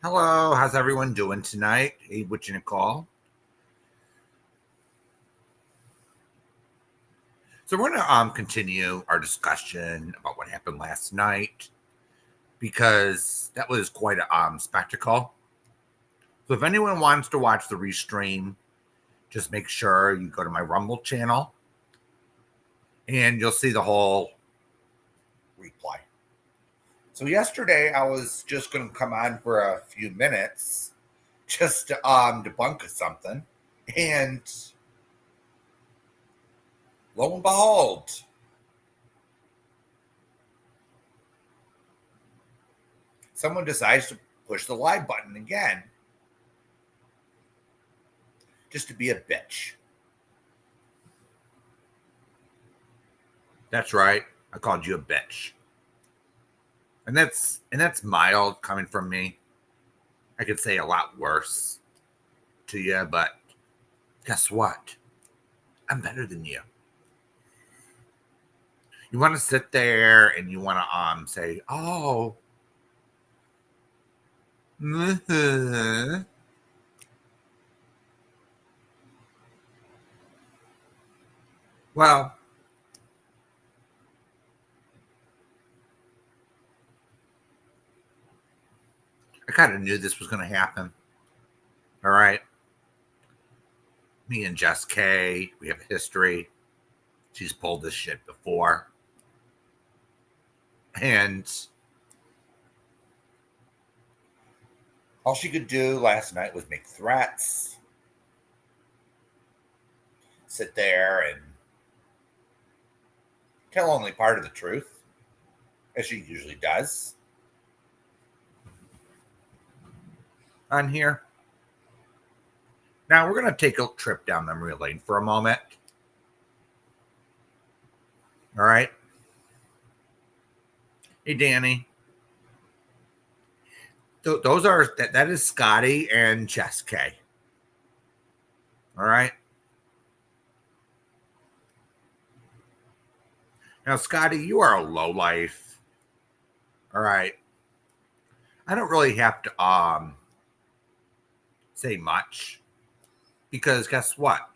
Hello, how's everyone doing tonight? Hey, what you call? So we're gonna continue our discussion about what happened last night because that was quite a spectacle. So if anyone wants to watch the restream, just make sure you go to my Rumble channel and you'll see the whole replay. So yesterday I was just gonna come on for a few minutes just to debunk something, and lo and behold, someone decides to push the live button again just to be a bitch. That's right. I called you a bitch. And that's mild coming from me. I could say a lot worse to you, but guess what? I'm better than you. You want to sit there and you want to say, "Oh, well, I kind of knew this was going to happen." All right. Me and Jess K, we have a history. She's pulled this shit before. And all she could do last night was make threats, sit there and tell only part of the truth, as she usually does on here. Now we're going to take a trip down memory lane for a moment. All right. Hey, Danny. Those are that is Scotty and Jess K. All right. Now, Scotty, you are a lowlife. All right. I don't really have to say much because guess what?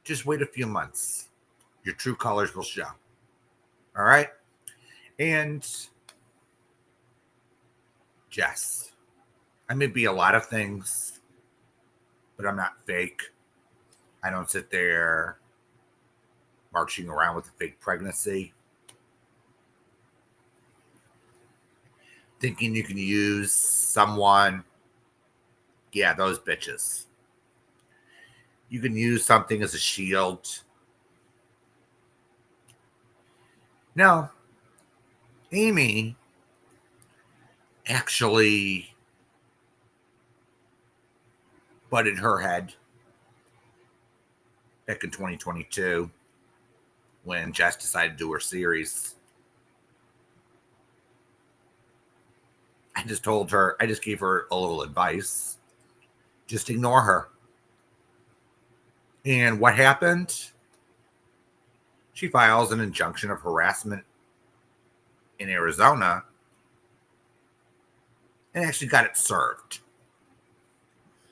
Just wait a few months. Your true colors will show. All right. And Jess, I may be a lot of things, but I'm not fake. I don't sit there marching around with a fake pregnancy, thinking you can use someone. Yeah, those bitches. You can use something as a shield. Now, Amy actually butted her head back in 2022 when Jess decided to do her series. I just gave her a little advice. Just ignore her. And what happened? She files an injunction of harassment in Arizona and actually got it served.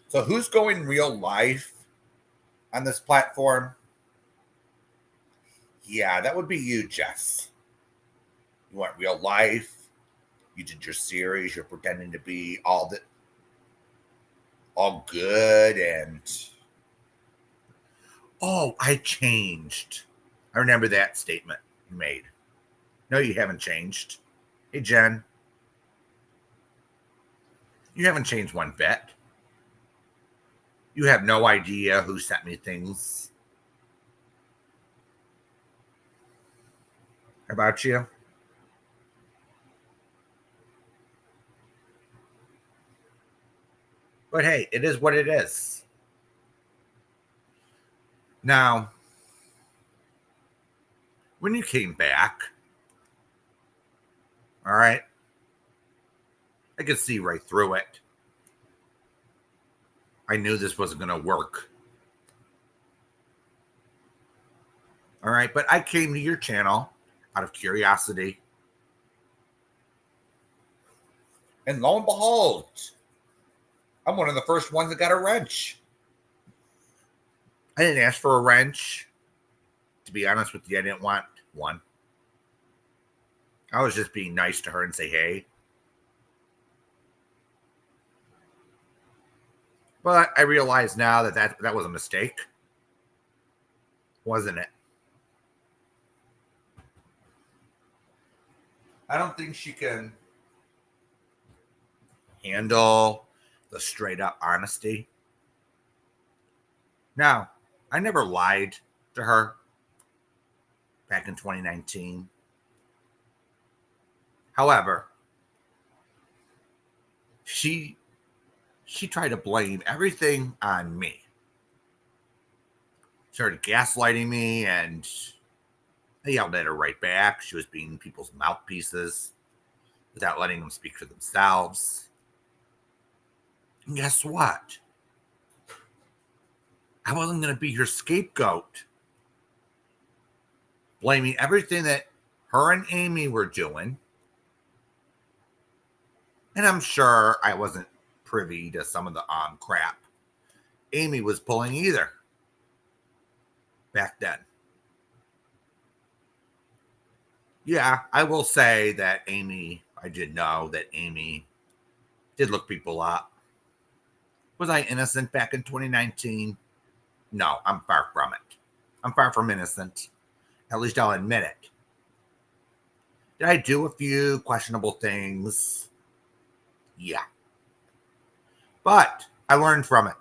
So who's going real life on this platform? Yeah, that would be you, Jess. You want real life. You did your series. You're pretending to be all good and I changed. I remember that statement you made. No, you haven't changed. Hey, Jen. You haven't changed one bit. You have no idea who sent me things about you. But hey, it is what it is. Now, when you came back, all right, I could see right through it. I knew this wasn't going to work. All right, but I came to your channel out of curiosity. And lo and behold, I'm one of the first ones that got a wrench. I didn't ask for a wrench. To be honest with you, I didn't want one. I was just being nice to her and say, hey. But I realize now that was a mistake. Wasn't it? I don't think she can handle the straight up honesty. Now, I never lied to her back in 2019. However, she tried to blame everything on me. Started gaslighting me, and I yelled at her right back. She was being people's mouthpieces without letting them speak for themselves. And guess what? I wasn't going to be her scapegoat, blaming everything that her and Amy were doing. And I'm sure I wasn't privy to some of the crap Amy was pulling either back then. Yeah, I will say that I did know that Amy did look people up. Was I innocent back in 2019? No, I'm far from it. I'm far from innocent. At least I'll admit it. Did I do a few questionable things? Yeah. But I learned from it.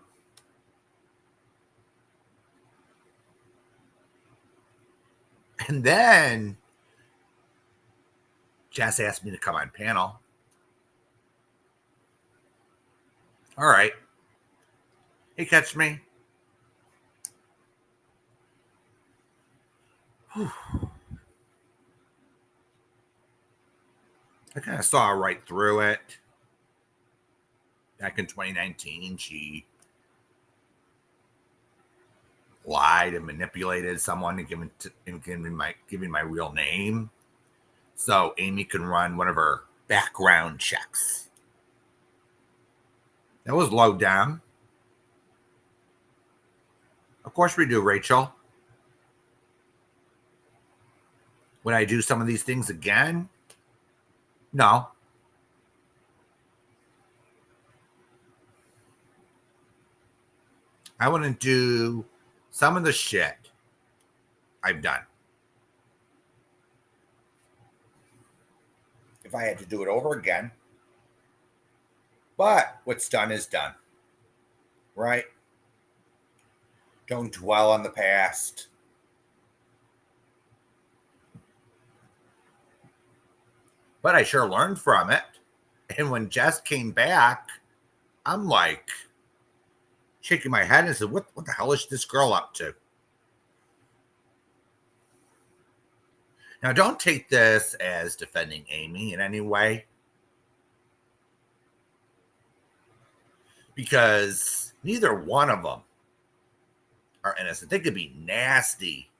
And then Jess asked me to come on panel. All right. Hey, catch me. Whew. I kind of saw right through it. Back in 2019, she lied and manipulated someone and giving my real name, so Amy can run one of her background checks. That was low down. Of course we do, Rachel. Would I do some of these things again? No. I wouldn't do some of the shit I've done. If I had to do it over again. But what's done is done. Right? Don't dwell on the past. But I sure learned from it. And when Jess came back, I'm like shaking my head and said, what the hell is this girl up to? Now, don't take this as defending Amy in any way, because neither one of them are innocent. They could be nasty,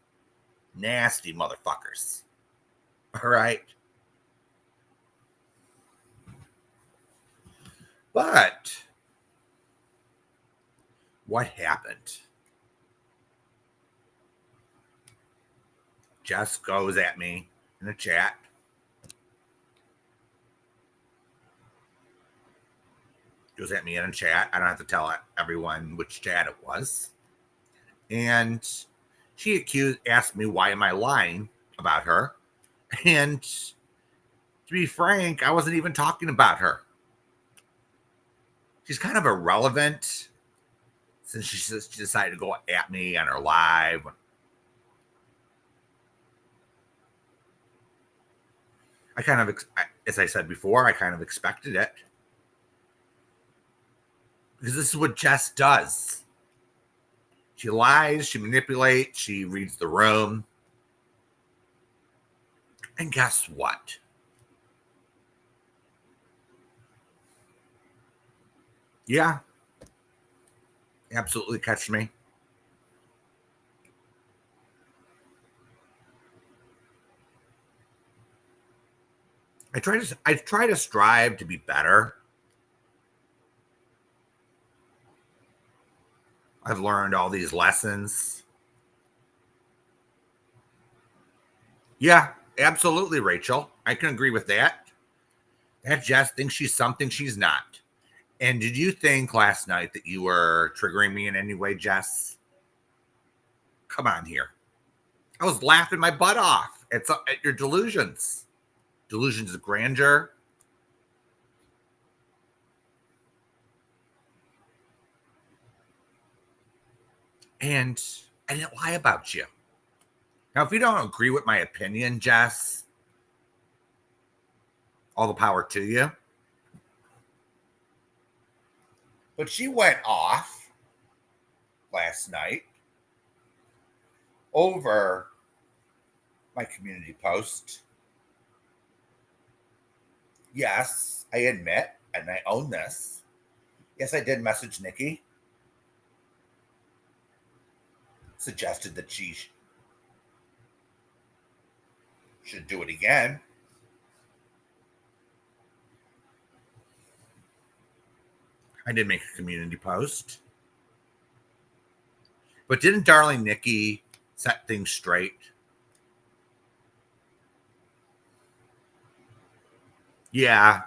nasty motherfuckers. All right. But what happened? Jess goes at me in the chat. Goes at me in a chat. I don't have to tell everyone which chat it was. And she asked me, why am I lying about her? And to be frank, I wasn't even talking about her. She's kind of irrelevant since she decided to go at me on her live. I kind of, as I said before, I kind of expected it. Because this is what Jess does. She lies, she manipulates, she reads the room. And guess what? Yeah. Absolutely catch me. I try to strive to be better. I've learned all these lessons. Yeah, absolutely, Rachel. I can agree with that. That Jess thinks she's something she's not. And did you think last night that you were triggering me in any way, Jess? Come on here. I was laughing my butt off at your delusions. Delusions of grandeur. And I didn't lie about you. Now, if you don't agree with my opinion, Jess, all the power to you. But she went off last night over my community post. Yes, I admit, and I own this. Yes, I did message Nikki. Suggested that she should do it again. I did make a community post. But didn't darling Nikki set things straight? Yeah.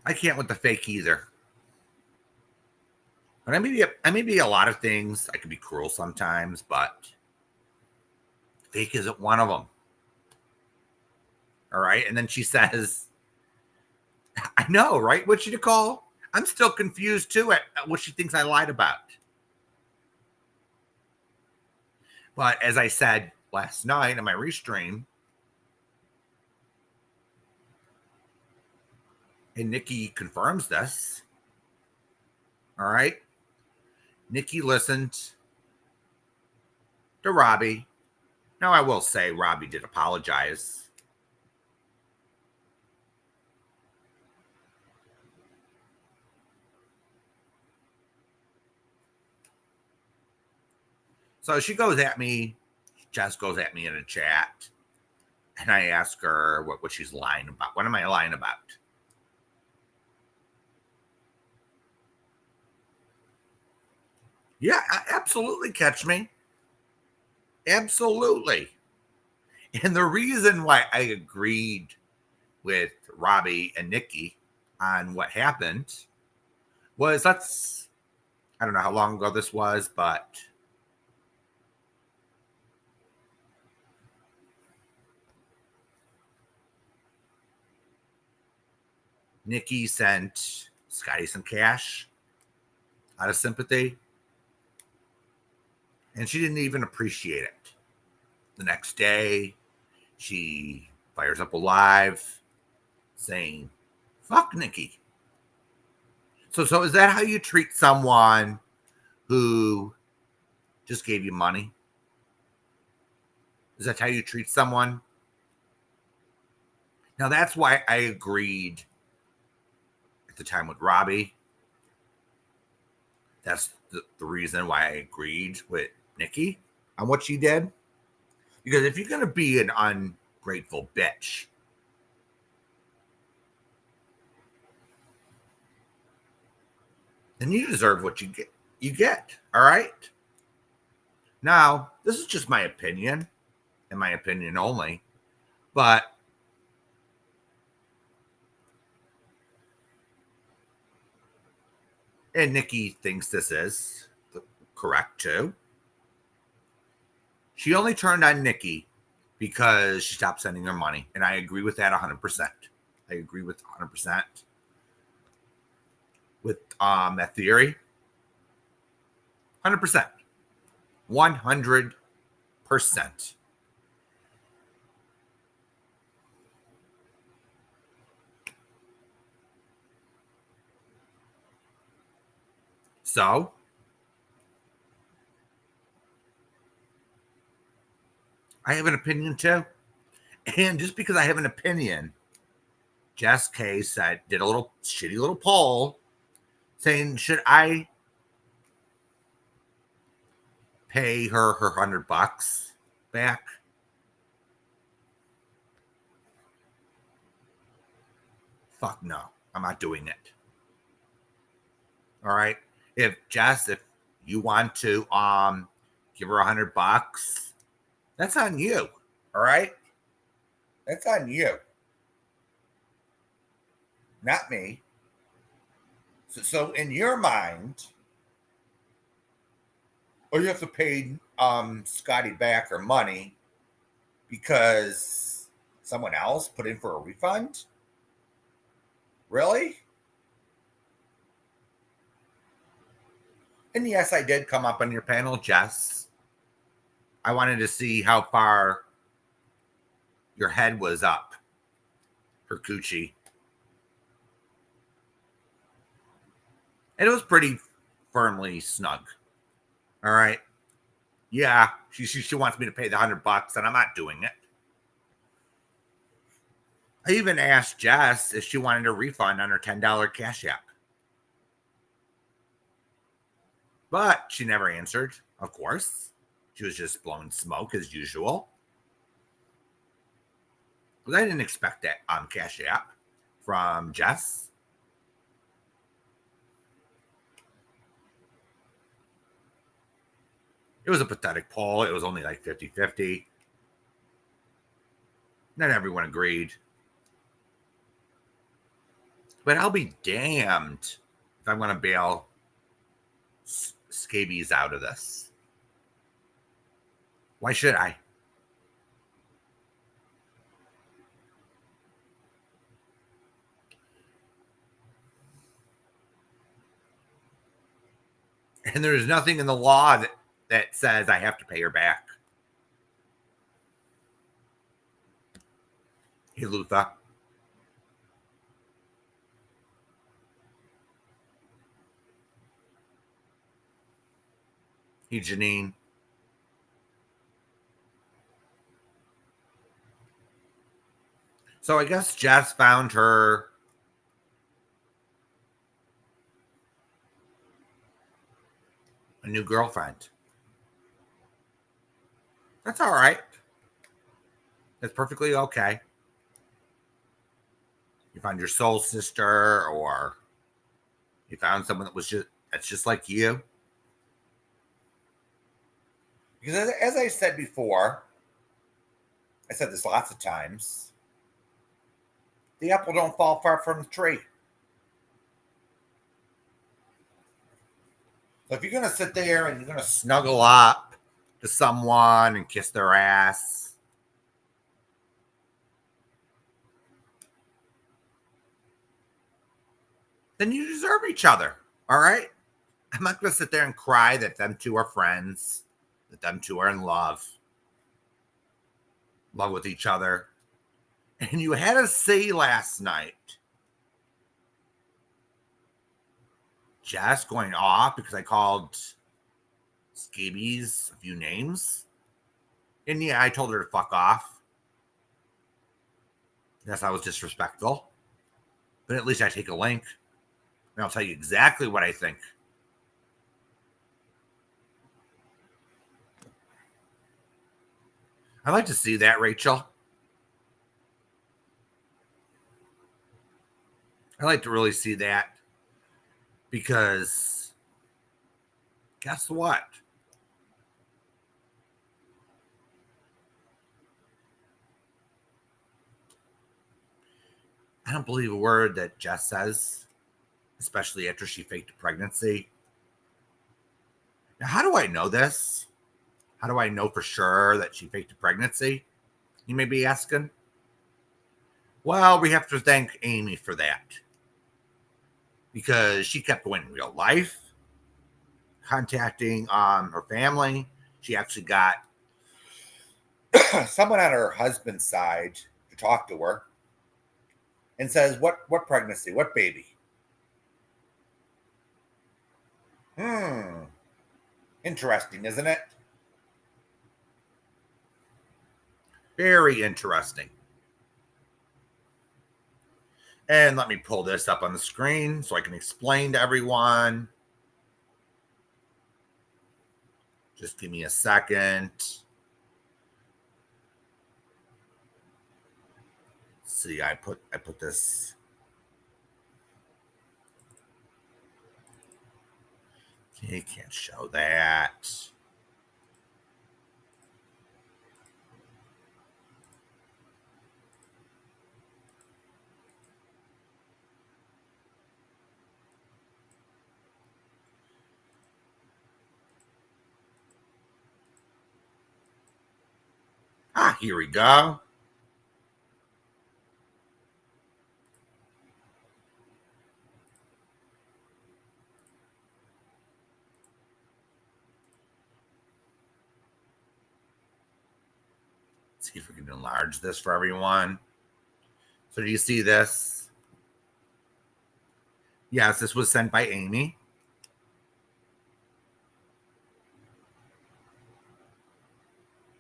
I can't with the fake either. But I may be a lot of things. I can be cruel sometimes, but fake isn't one of them. All right. And then she says, I know, right? What's she to call? I'm still confused too at what she thinks I lied about. But as I said last night in my restream, and Nikki confirms this, all right? Nikki listened to Robbie. Now, I will say Robbie did apologize. So she goes at me. Jess goes at me in a chat. And I ask her what she's lying about. What am I lying about? Yeah, absolutely, catch me. Absolutely. And the reason why I agreed with Robbie and Nikki on what happened was I don't know how long ago this was, but Nikki sent Scotty some cash out of sympathy, and she didn't even appreciate it. The next day, she fires up a live saying, "Fuck Nikki." So is that how you treat someone who just gave you money? Is that how you treat someone? Now, that's why I agreed at the time with Robbie. That's the reason why I agreed with Nikki on what she did. Because if you're going to be an ungrateful bitch, then you deserve what you get. You get, all right? Now, this is just my opinion, and my opinion only, but and Nikki thinks this is correct too. She only turned on Nikki because she stopped sending her money, and I agree with that 100%. I agree with 100% with that theory. 100%. 100%. So, I have an opinion too. And just because I have an opinion, Jess K did a little shitty little poll saying, should I pay her $100 back? Fuck no. I'm not doing it. All right. If you want to give her $100, that's on you. All right. That's on you. Not me. So in your mind, you have to pay Scotty back her money because someone else put in for a refund? Really? And yes, I did come up on your panel, Jess. I wanted to see how far your head was up, her coochie. And it was pretty firmly snug. All right. Yeah, she wants me to pay the $100, and I'm not doing it. I even asked Jess if she wanted a refund on her $10 Cash App. But she never answered, of course. She was just blowing smoke as usual. But I didn't expect that on Cash App from Jess. It was a pathetic poll. It was only like 50-50. Not everyone agreed. But I'll be damned if I'm going to bail scabies out of this. Why should I? And there's nothing in the law that says I have to pay her back. Hey, Luther. Hey, Janine. So I guess Jess found her a new girlfriend. That's all right. That's perfectly okay. You found your soul sister, or you found someone that's just like you. Because as I said before, I said this lots of times. The apple don't fall far from the tree. So if you're gonna sit there and you're gonna snuggle up to someone and kiss their ass, then you deserve each other. All right. I'm not gonna sit there and cry that them two are friends, that them two are in love with each other. And you had a say last night. Jess going off because I called scabies a few names. And yeah, I told her to fuck off. Yes, I was disrespectful. But at least I take a link and I'll tell you exactly what I think. I'd like to see that, Rachel. I like to really see that because guess what? I don't believe a word that Jess says, especially after she faked a pregnancy. Now, how do I know this? How do I know for sure that she faked a pregnancy? You may be asking. Well, we have to thank Amy for that because she kept going in real life, contacting her family. She actually got someone on her husband's side to talk to her and says, "What pregnancy? What baby?" Hmm. Interesting, isn't it? Very interesting. And let me pull this up on the screen so I can explain to everyone. Just give me a second. See, I put this. You can't show that. Ah, here we go. Let's see if we can enlarge this for everyone. So, do you see this? Yes, this was sent by Amy.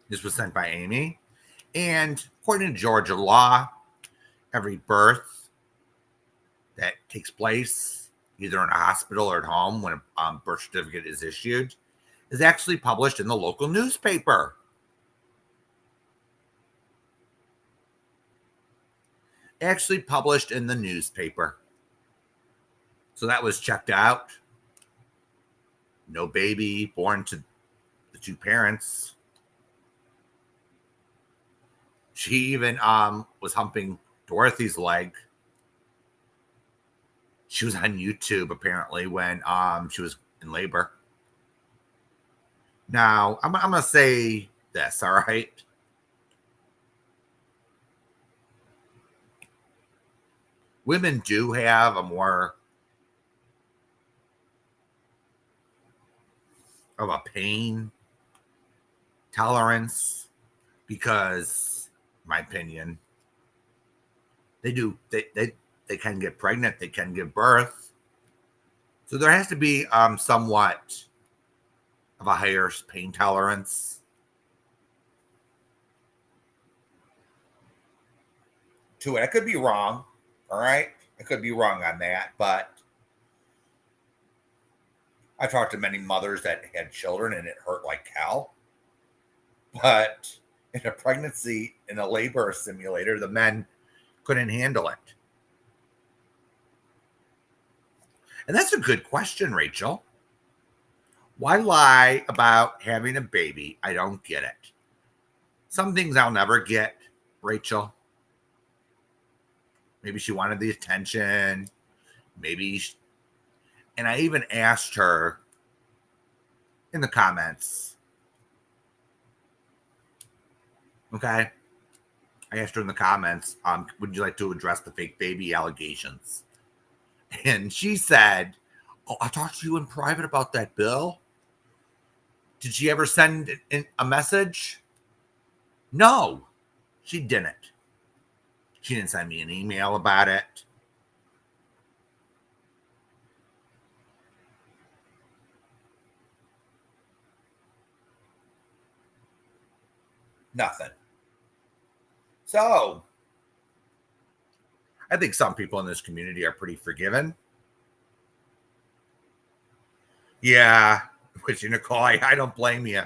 This was sent by Amy. And according to Georgia law, every birth that takes place either in a hospital or at home when a birth certificate is issued is actually published in the local newspaper. Actually published in the newspaper. So that was checked out. No baby born to the two parents. She even was humping Dorothy's leg. She was on YouTube apparently when she was in labor. Now I'm gonna say this, all right? Women do have a more of a pain tolerance because, in my opinion, They do. They can get pregnant. They can give birth. So there has to be somewhat of a higher pain tolerance to it. I could be wrong. All right. I could be wrong on that, but I talked to many mothers that had children and it hurt like hell. But in a pregnancy, in a labor simulator, the men couldn't handle it. And that's a good question, Rachel. Why lie about having a baby? I don't get it. Some things I'll never get, Rachel. Maybe she wanted the attention. And I even asked her in the comments. Okay. I asked her in the comments, would you like to address the fake baby allegations? And she said, oh, I talked to you in private about that, Bill. Did she ever send in a message? No, she didn't. She didn't send me an email about it. Nothing. So, I think some people in this community are pretty forgiving. Yeah, which Nicole, I don't blame you.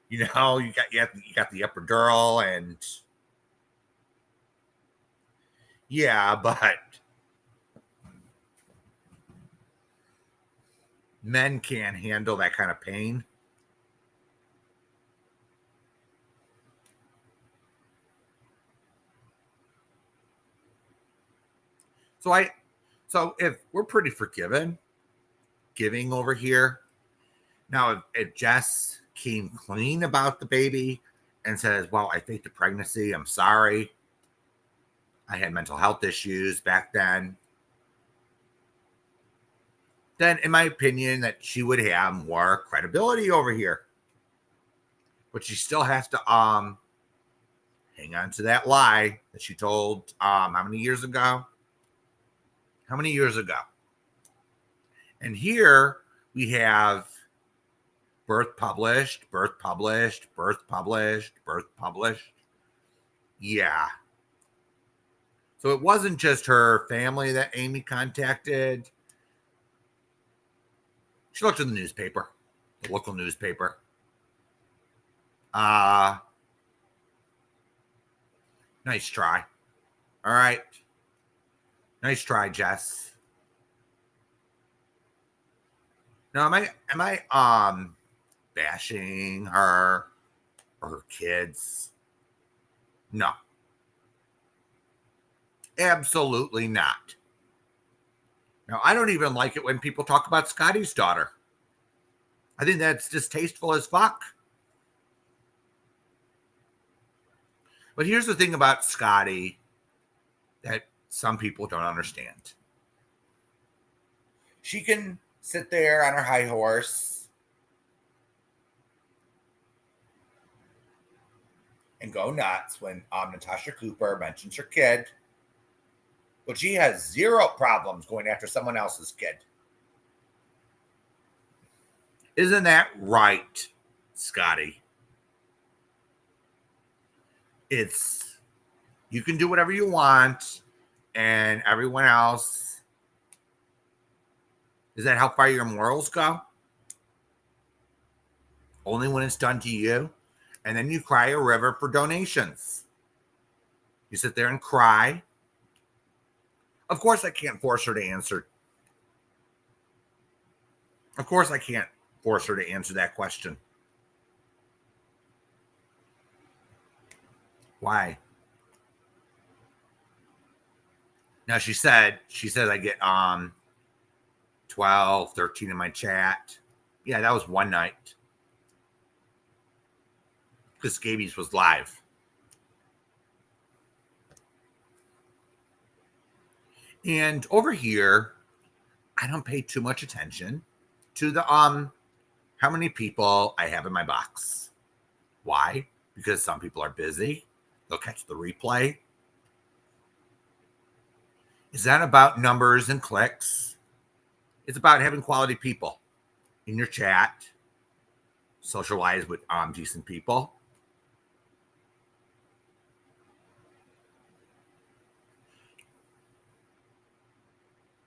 You know, you got the epidural, and yeah, but men can't handle that kind of pain. So if we're pretty giving over here. Now, if Jess came clean about the baby and says, well, I faked the pregnancy, I'm sorry. I had mental health issues back then. Then, in my opinion, that she would have more credibility over here. But she still has to hang on to that lie that she told how many years ago? How many years ago? And here we have birth published, birth published, birth published, birth published. Yeah. So it wasn't just her family that Amy contacted. She looked in the newspaper, the local newspaper. Nice try. All right. Nice try, Jess. Now, am I bashing her or her kids? No. Absolutely not. Now, I don't even like it when people talk about Scotty's daughter. I think that's distasteful as fuck. But here's the thing about Scotty that some people don't understand. She can sit there on her high horse and go nuts when Natasha Cooper mentions her kid. But she has zero problems going after someone else's kid. Isn't that right, Scotty? It's, you can do whatever you want, and everyone else. Is that how far your morals go? Only when it's done to you? And then you cry a river for donations. You sit there and cry. Of course, I can't force her to answer. Of course, I can't force her to answer that question. Why? Now she said I get 12, 13 in my chat. Yeah, that was one night. Because Scabies was live. And over here, I don't pay too much attention to the how many people I have in my box. Why? Because some people are busy. They'll catch the replay. It's not about numbers and clicks. It's about having quality people in your chat, socialize with decent people.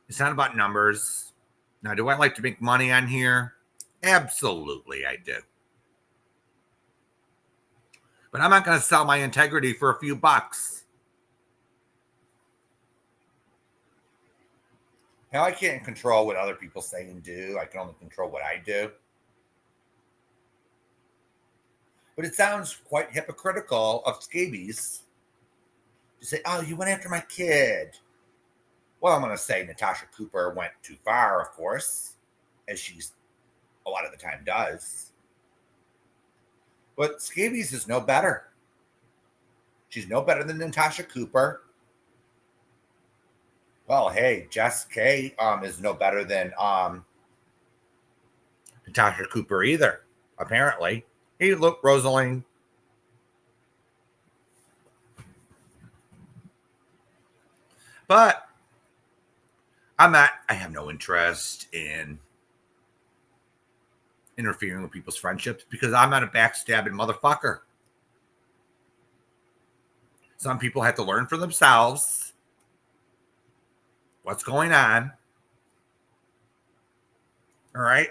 It's not about numbers. Now, do I like to make money on here? Absolutely, I do. But I'm not going to sell my integrity for a few bucks. Now, I can't control what other people say and do. I can only control what I do. But it sounds quite hypocritical of scabies to say, oh, you went after my kid. Well, I'm going to say Natasha Cooper went too far, of course, as she's a lot of the time does. But scabies is no better. She's no better than Natasha Cooper. Well, hey, Jess K is no better than Natasha Cooper either, apparently. Hey, look, Rosaline. But I have no interest in interfering with people's friendships because I'm not a backstabbing motherfucker. Some people have to learn for themselves what's going on. All right.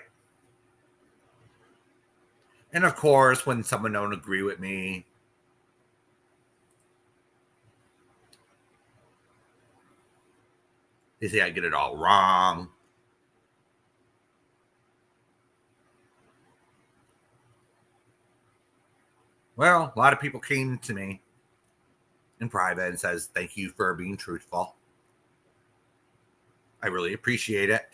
And of course, when someone don't agree with me, they say I get it all wrong. Well, a lot of people came to me in private and says, thank you for being truthful. I really appreciate it.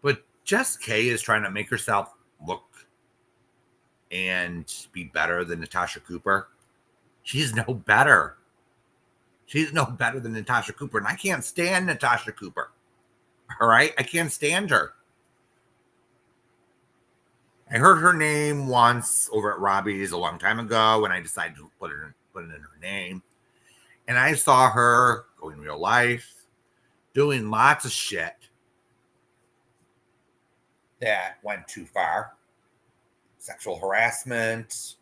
But Jess K is trying to make herself look and be better than Natasha Cooper. She's no better. She's no better than Natasha Cooper. And I can't stand Natasha Cooper. All right? I can't stand her. I heard her name once over at Robbie's a long time ago when I decided to put it in her name. And I saw her go in real life doing lots of shit that went too far. Sexual harassment.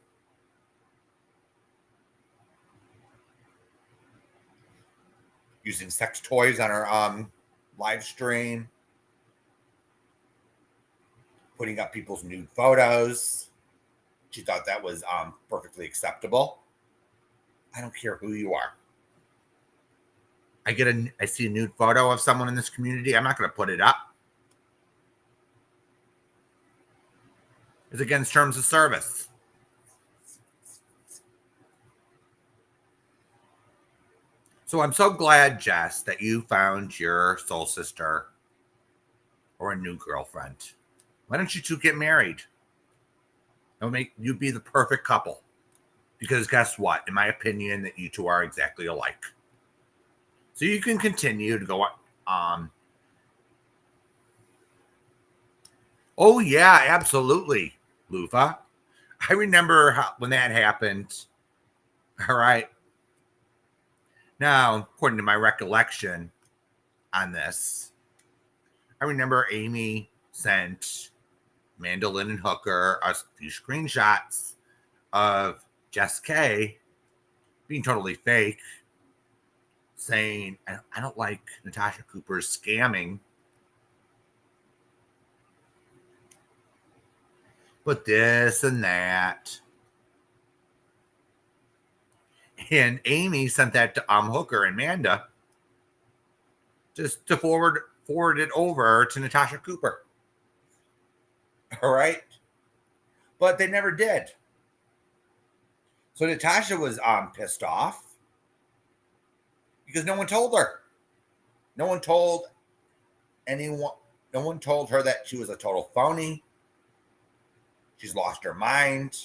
Using sex toys on her live stream. Putting up people's nude photos. She thought that was perfectly acceptable. I don't care who you are. I see a nude photo of someone in this community. I'm not going to put it up. It's against terms of service. So I'm so glad, Jess, that you found your soul sister or a new girlfriend. Why don't you two get married? It'll make you be the perfect couple. Because guess what? In my opinion, that you two are exactly alike. So you can continue to go on. Oh, yeah, absolutely, Lufa. I remember when that happened. All right. Now, according to my recollection on this, I remember Amy sent Mandolin and Hooker a few screenshots of Jess K being totally fake, saying, I don't like Natasha Cooper's scamming, but this and that. And Amy sent that to Hooker and Amanda just to forward it over to Natasha Cooper. All right. But they never did. So Natasha was pissed off because no one told her. No one told anyone. No one told her that she was a total phony. She's lost her mind.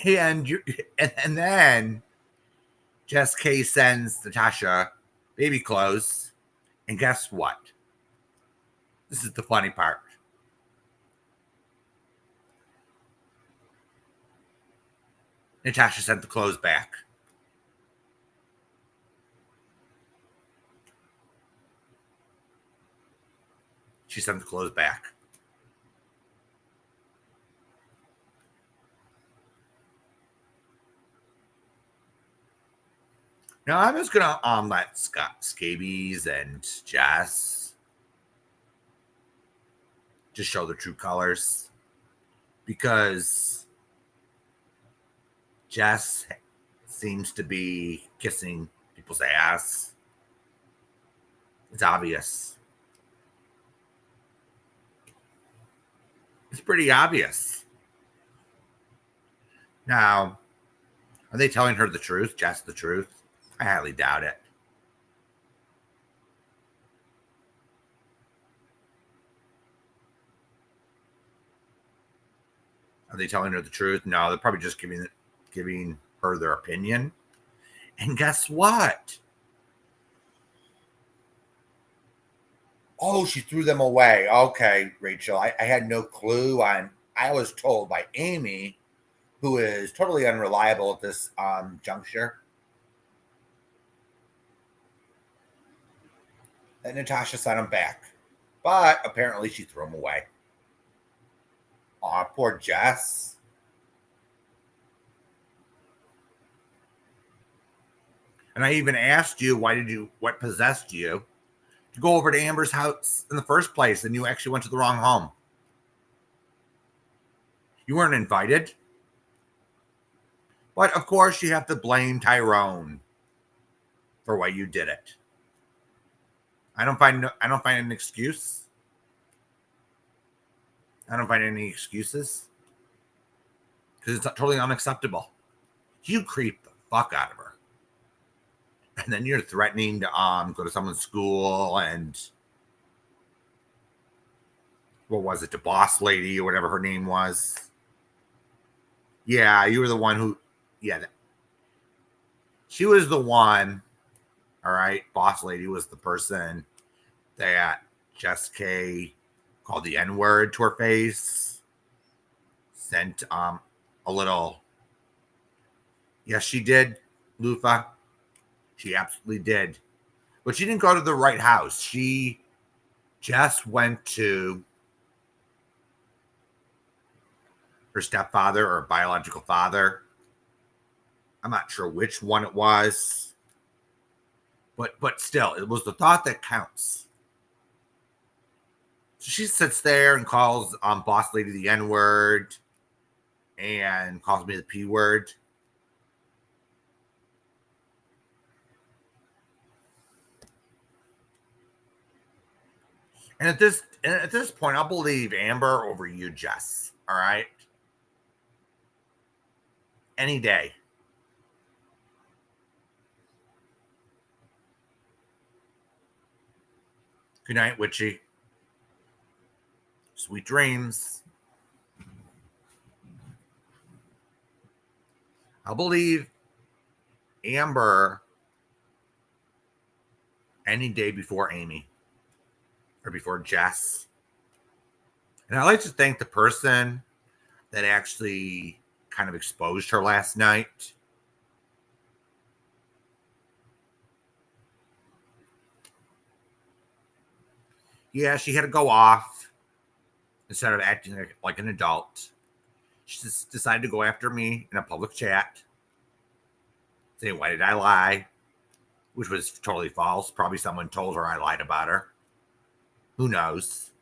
And then Jess K sends Natasha baby clothes. And guess what? This is the funny part. Natasha sent the clothes back. She sent the clothes back. Now I'm just gonna let Scott Scabies and Jess just show their true colors, because Jess seems to be kissing people's ass. It's obvious. It's pretty obvious. Now, are they telling her the truth, Jess the truth? I highly doubt it. Are they telling her the truth? No, they're probably just giving her their opinion. And guess what? Oh, she threw them away. Okay, Rachel. I had no clue. I was told by Amy, who is totally unreliable at this juncture, that Natasha sent them back. But apparently she threw them away. Aw, poor Jess. And I even asked you, what possessed you to go over to Amber's house in the first place, and you actually went to the wrong home. You weren't invited. But of course, you have to blame Tyrone for why you did it. I don't find an excuse. I don't find any excuses, because it's totally unacceptable. You creep the fuck out of her, and then you're threatening to go to someone's school, and what was it, the boss lady or whatever her name was? Yeah, you were the one who. Yeah, she was the one. All right, boss lady was the person that Jess K called the N word to her face. Sent a little. Yes, she did, Lufa. She absolutely did. But she didn't go to the right house. She just went to her stepfather or biological father. I'm not sure which one it was. But still, it was the thought that counts. So she sits there and calls boss lady the N word and calls me the P word. And at this point, I'll believe Amber over you, Jess. All right, any day. Good night, Witchy. Sweet dreams. I'll believe Amber any day before Amy or before Jess. And I'd like to thank the person that actually kind of exposed her last night. Yeah, she had to go off instead of acting like an adult. She just decided to go after me in a public chat, saying, "Why did I lie?" Which was totally false. Probably someone told her I lied about her. Who knows?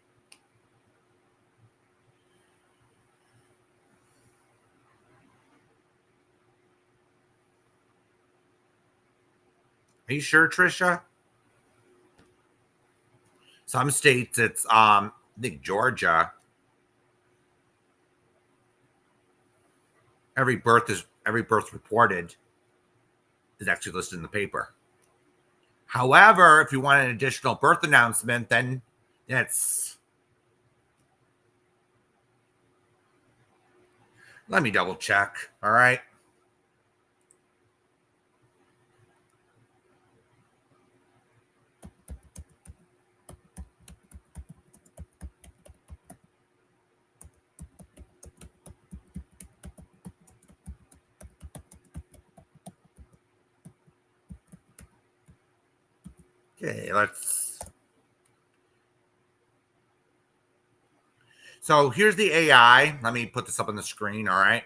Are you sure, Trisha? Some states it's I think Georgia. Every birth reported is actually listed in the paper. However, if you want an additional birth announcement, then that's. Let me double check. All right. Okay, let's. So here's the AI. Let me put this up on the screen. All right.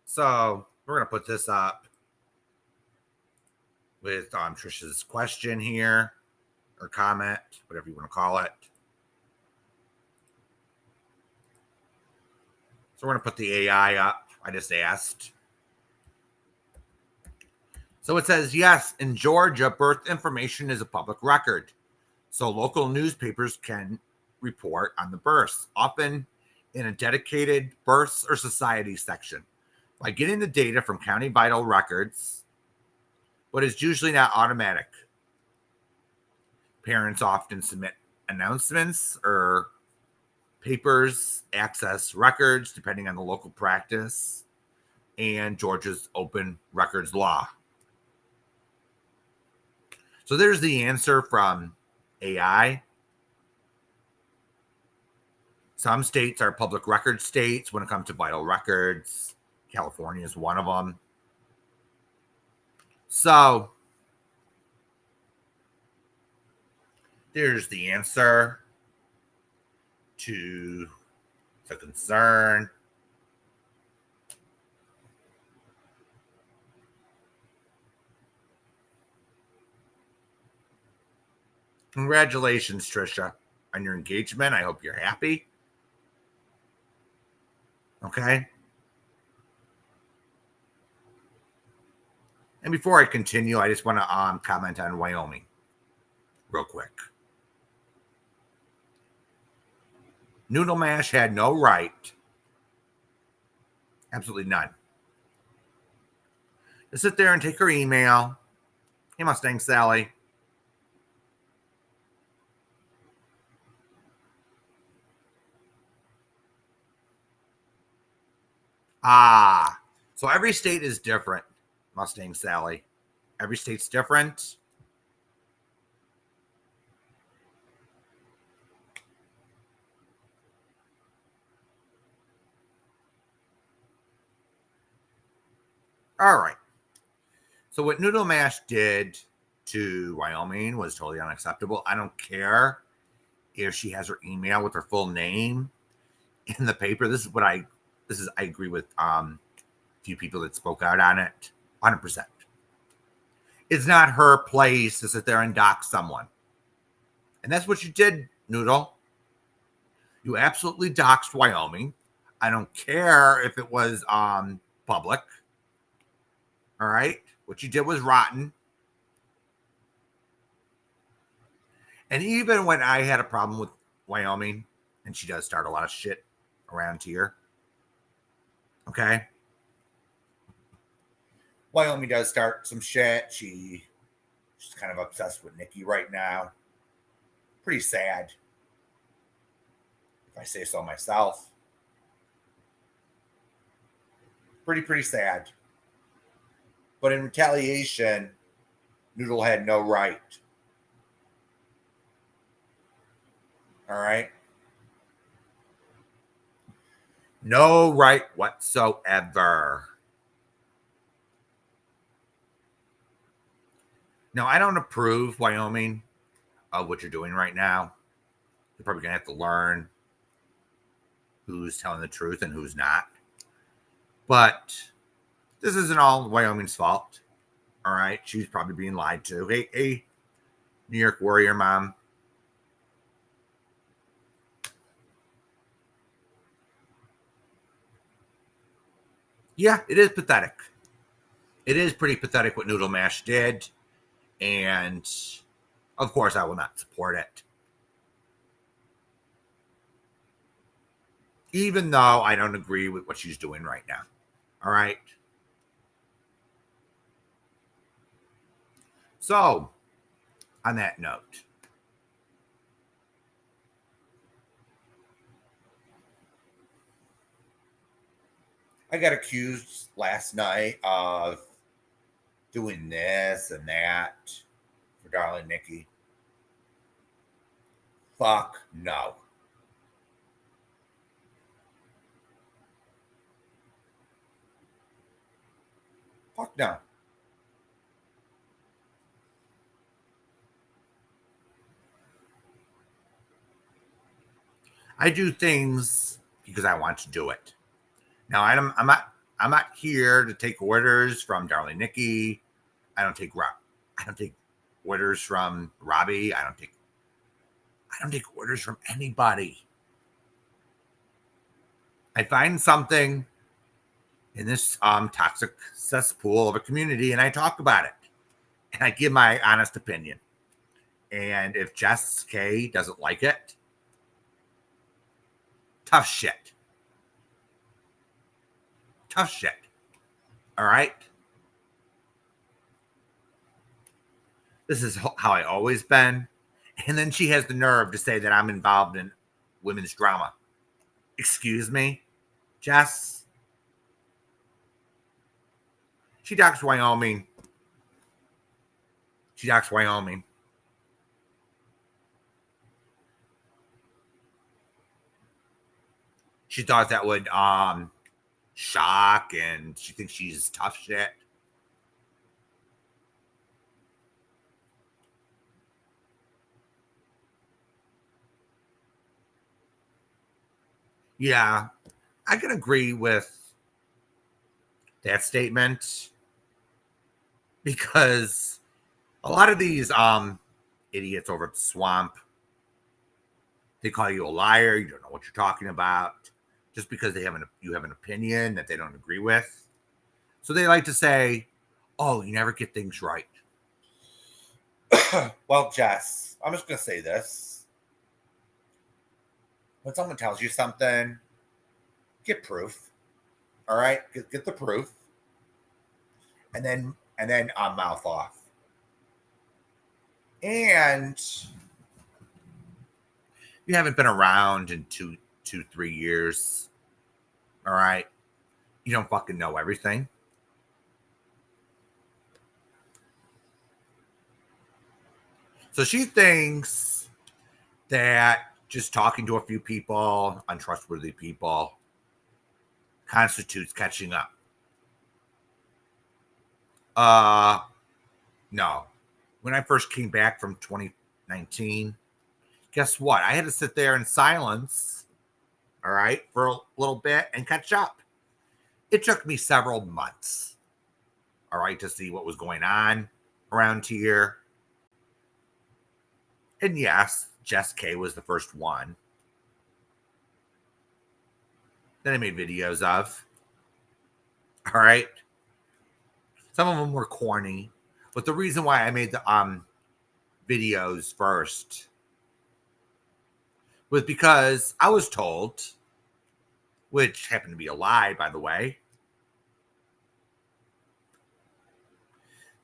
So we're going to put this up with Trisha's question here or comment, whatever you want to call it. So we're going to put the AI up. I just asked. So it says, yes, in Georgia, birth information is a public record. So local newspapers can report on the births, often in a dedicated births or society section. By getting the data from county vital records, but it's usually not automatic. Parents often submit announcements or papers, access records, depending on the local practice and Georgia's open records law. So there's the answer from AI. Some states are public record states when it comes to vital records. California is one of them. So there's the answer to the concern. Congratulations, Trisha, on your engagement. I hope you're happy. Okay. And before I continue, I just want to comment on Wyoming real quick. Noodle Mash had no right, absolutely none, to sit there and take her email. Hey, Mustang Sally. So every state is different, Mustang Sally. Every state's different. All right. So what Noodle Mash did to Wyoming was totally unacceptable. I don't care if she has her email with her full name in the paper. I agree with a few people that spoke out on it. 100%. It's not her place to sit there and dox someone. And that's what you did, Noodle. You absolutely doxed Wyoming. I don't care if it was public. All right. What you did was rotten. And even when I had a problem with Wyoming, and she does start a lot of shit around here. Okay. Wyoming does start some shit. She's kind of obsessed with Nikki right now. Pretty sad, if I say so myself. Pretty sad. But in retaliation, Noodle had no right. All right. No right whatsoever. Now, I don't approve, Wyoming, of what you're doing right now. You're probably going to have to learn who's telling the truth and who's not. But this isn't all Wyoming's fault. All right. She's probably being lied to. Hey, New York Warrior Mom. Yeah, it is pathetic. It is pretty pathetic what Noodle Mash did. And of course, I will not support it. Even though I don't agree with what she's doing right now. All right. So, on that note, I got accused last night of doing this and that for darling Nikki. Fuck no. Fuck no. I do things because I want to do it. Now I'm not here to take orders from Darling Nikki. I don't take I don't take orders from Robbie. I don't take orders from anybody. I find something in this toxic cesspool of a community and I talk about it. And I give my honest opinion. And if Jess K doesn't like it, tough shit. Tough shit. All right. This is how I always been. And then she has the nerve to say that I'm involved in women's drama. Excuse me, Jess. She docks Wyoming. She docks Wyoming. She thought that would shock, and she thinks she's tough shit. Yeah, I can agree with that statement because a lot of these idiots over at the swamp, they call you a liar, you don't know what you're talking about, just because you have an opinion that they don't agree with. So they like to say, "Oh, you never get things right." Well, Jess, I'm just gonna say this: when someone tells you something, get proof. All right, get the proof, and then mouth off. And you haven't been around in 3 years. All right, you don't fucking know everything. So she thinks that just talking to a few people, untrustworthy people, constitutes catching up. No. When I first came back from 2019, guess what? I had to sit there in silence, all right, for a little bit and catch up. It took me several months, all right, to see what was going on around here. And yes, Jess K was the first one that I made videos of. All right. Some of them were corny, but the reason why I made the videos first was because I was told, which happened to be a lie, by the way,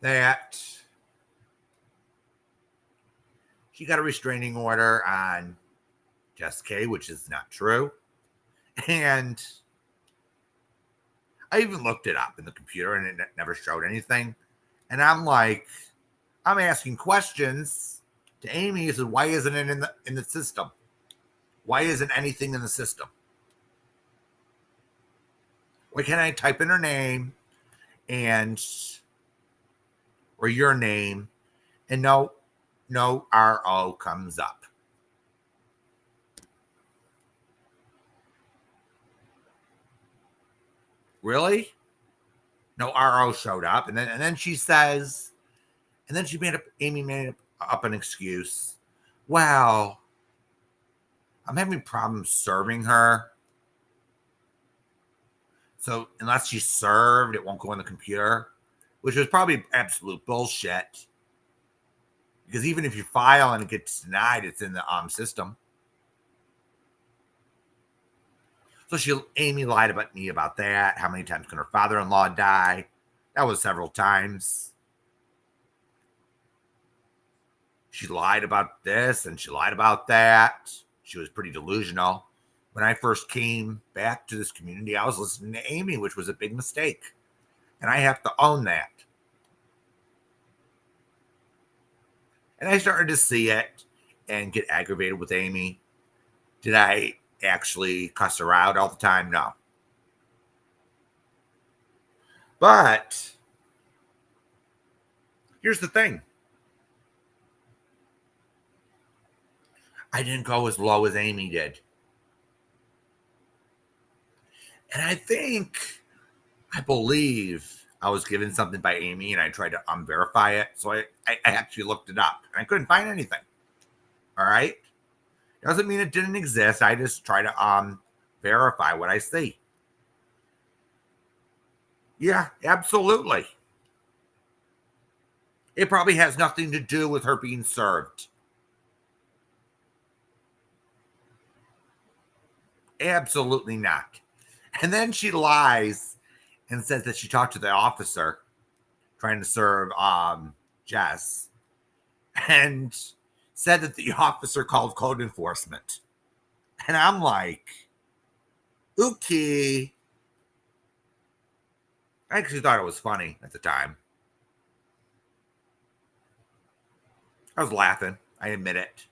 that she got a restraining order on Jess K, which is not true. And I even looked it up in the computer and it never showed anything. And I'm like, I'm asking questions to Amy. Said, why isn't it in the system? Why isn't anything in the system? Why can't I type in her name and or your name and no RO comes up? Really? No RO showed up, and then she says, and then Amy made up an excuse. Well, I'm having problems serving her. So unless she's served, it won't go on the computer, which was probably absolute bullshit. Because even if you file and it gets denied, it's in the system. So Amy lied about me about that. How many times can her father-in-law die? That was several times. She lied about this and she lied about that. She was pretty delusional. When I first came back to this community, I was listening to Amy, which was a big mistake. And I have to own that. And I started to see it and get aggravated with Amy. Did I actually cuss her out all the time? No. But Here's the thing. I didn't go as low as Amy did. And I believe I was given something by Amy and I tried to verify it. So I actually looked it up and I couldn't find anything. All right. Doesn't mean it didn't exist. I just try to verify what I see. Yeah, absolutely. It probably has nothing to do with her being served. Absolutely not. And then she lies and says that she talked to the officer trying to serve Jess and said that the officer called code enforcement. And I'm like, okay. I actually thought it was funny at the time. I was laughing. I admit it.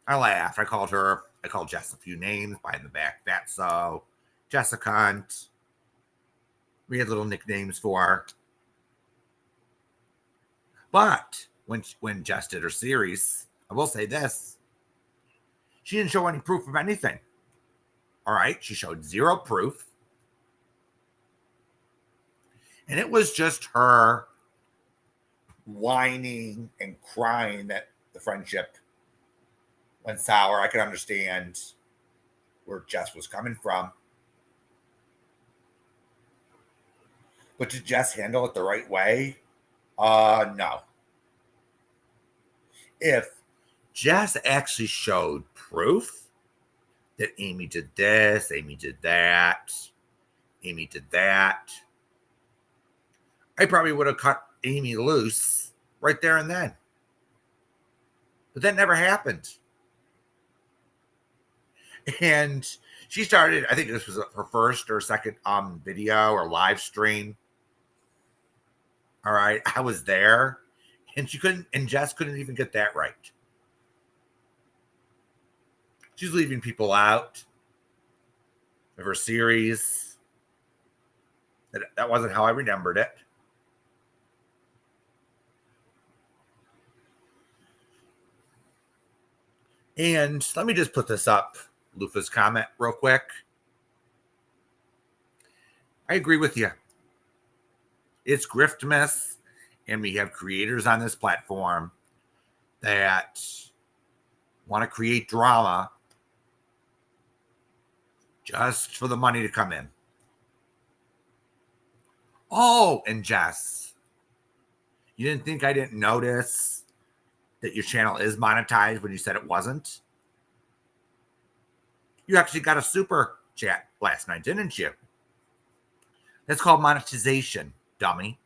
I laughed. I called Jess a few names behind the back. Fatso, Jessica. We had little nicknames for her. But when Jess did her series, I will say this. She didn't show any proof of anything. All right. She showed zero proof. And it was just her whining and crying that the friendship went sour. I could understand where Jess was coming from. But did Jess handle it the right way? No. If Jess actually showed proof that Amy did this, Amy did that, Amy did that, I probably would have cut Amy loose right there and then. But that never happened. And she started, I think this was her first or second video or live stream. All right. I was there and Jess couldn't even get that right. She's leaving people out of her series. That wasn't how I remembered it. And let me just put this up, Lufa's comment, real quick. I agree with you. It's Griftmas, and we have creators on this platform that want to create drama just for the money to come in. Oh, and Jess, you didn't think I didn't notice that your channel is monetized when you said it wasn't? You actually got a super chat last night, didn't you? That's called monetization, dummy.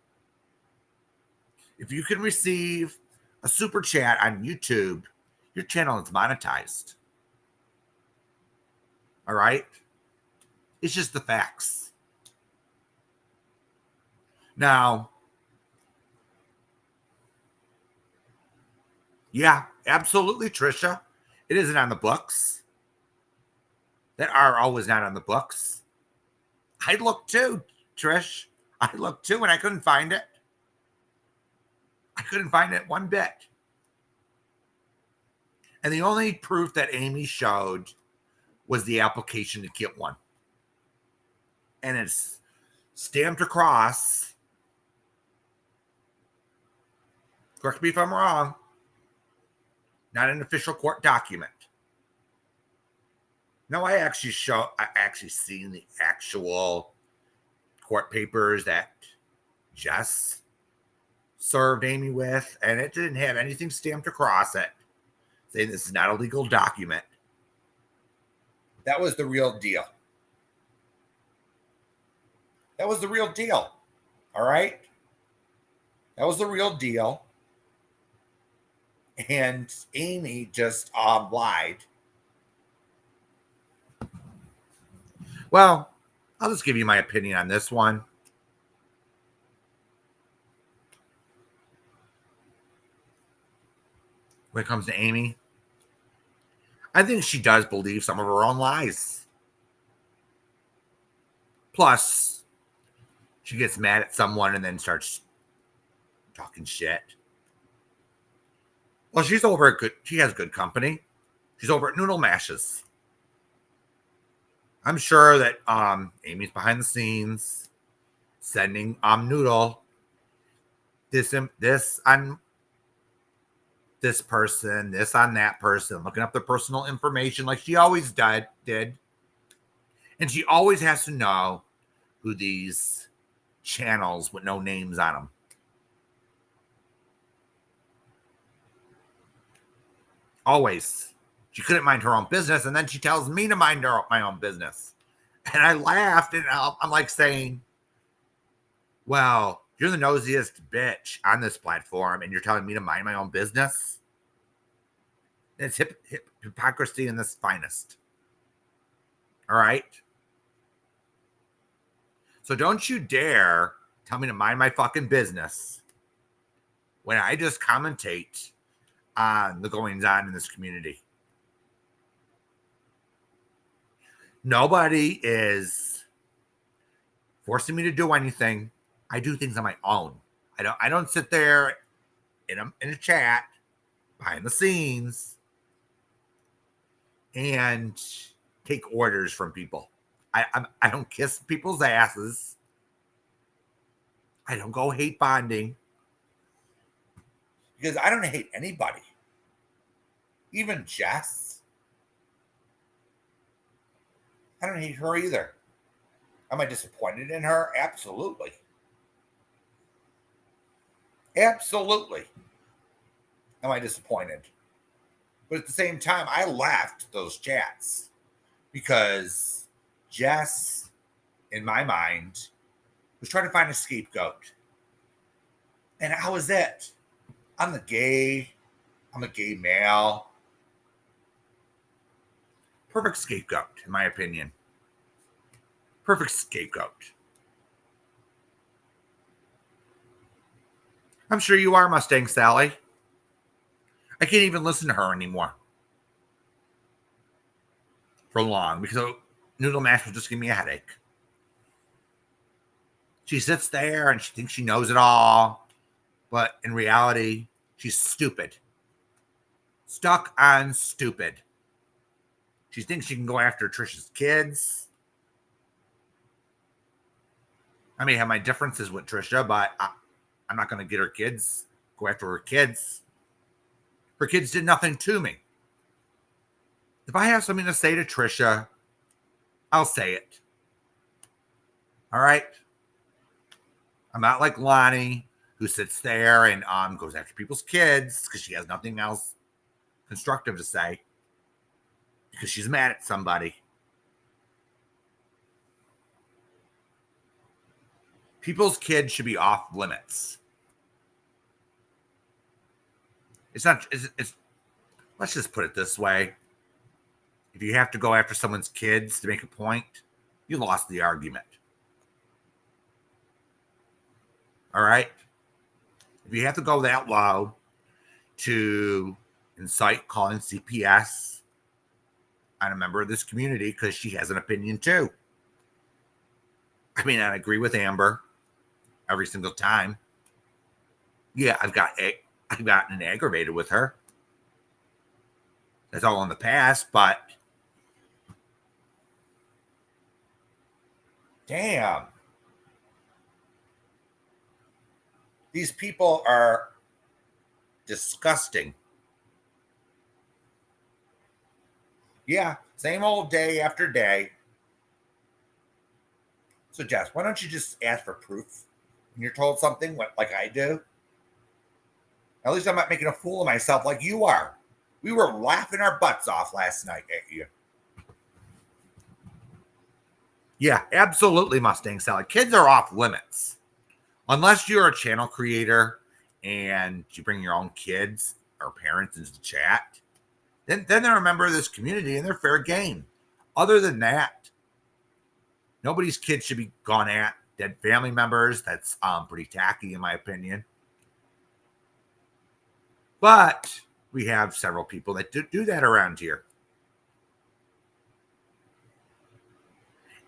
If you can receive a super chat on YouTube, your channel is monetized. All right? It's just the facts. Now, yeah, absolutely, Trisha. It isn't on the books. That are always not on the books. I looked too, Trish. I looked too, and I couldn't find it. I couldn't find it one bit. And the only proof that Amy showed was the application to get one. And it's stamped across. Correct me if I'm wrong. Not an official court document. No, I actually seen the actual court papers that Jess served Amy with, and it didn't have anything stamped across it saying this is not a legal document. That was the real deal. That was the real deal. All right? That was the real deal. And Amy just lied. Well, I'll just give you my opinion on this one. When it comes to Amy, I think she does believe some of her own lies. Plus, She gets mad at someone and then starts talking shit. Well, she's over at she has good company. She's over at Noodle Mashes. I'm sure that Amy's behind the scenes sending Noodle this on this person, this on that person, looking up their personal information like she always did. And she always has to know who these channels with no names on them. Always. She couldn't mind her own business, and then she tells me to mind my own business. And I laughed, and I'm like saying, well, you're the nosiest bitch on this platform, and you're telling me to mind my own business? It's hypocrisy in its finest. All right? So don't you dare tell me to mind my fucking business when I just commentate on the goings on in this community. Nobody is forcing me to do anything. I do things on my own. I don't sit there in a chat behind the scenes and take orders from people. I don't kiss people's asses. I don't go hate bonding because I don't hate anybody. Even Jess. I don't hate her either. Am I disappointed in her? Absolutely. Absolutely. Am I disappointed? But at the same time, I left those chats because Jess, in my mind, was trying to find a scapegoat. And how is it? I'm a gay male. Perfect scapegoat, in my opinion. Perfect scapegoat. I'm sure you are, Mustang Sally. I can't even listen to her anymore for long because Noodle Mash will just give me a headache. She sits there and she thinks she knows it all, but in reality, she's stupid. Stuck on stupid. She thinks she can go after Trisha's kids. I may have my differences with Trisha, but I'm not going to get her kids, go after her kids. Her kids did nothing to me. If I have something to say to Trisha, I'll say it. All right? I'm not like Lonnie, who sits there and goes after people's kids because she has nothing else constructive to say because she's mad at somebody. People's kids should be off limits. It's not. It's let's just put it this way. If you have to go after someone's kids to make a point, you lost the argument. All right? If you have to go that low to incite calling CPS on a member of this community because she has an opinion too. I mean, I agree with Amber every single time. Yeah, I've gotten aggravated with her. That's all in the past, but damn. These people are disgusting. Yeah, same old day after day. So, Jess, why don't you just ask for proof when you're told something like I do? At least I'm not making a fool of myself like you are. We were laughing our butts off last night at you. Yeah, absolutely, Mustang Sally. Kids are off limits. Unless you're a channel creator and you bring your own kids or parents into the chat, then they're a member of this community and they're fair game. Other than that, nobody's kids should be gone at. Dead family members, that's pretty tacky in my opinion. But we have several people that do that around here.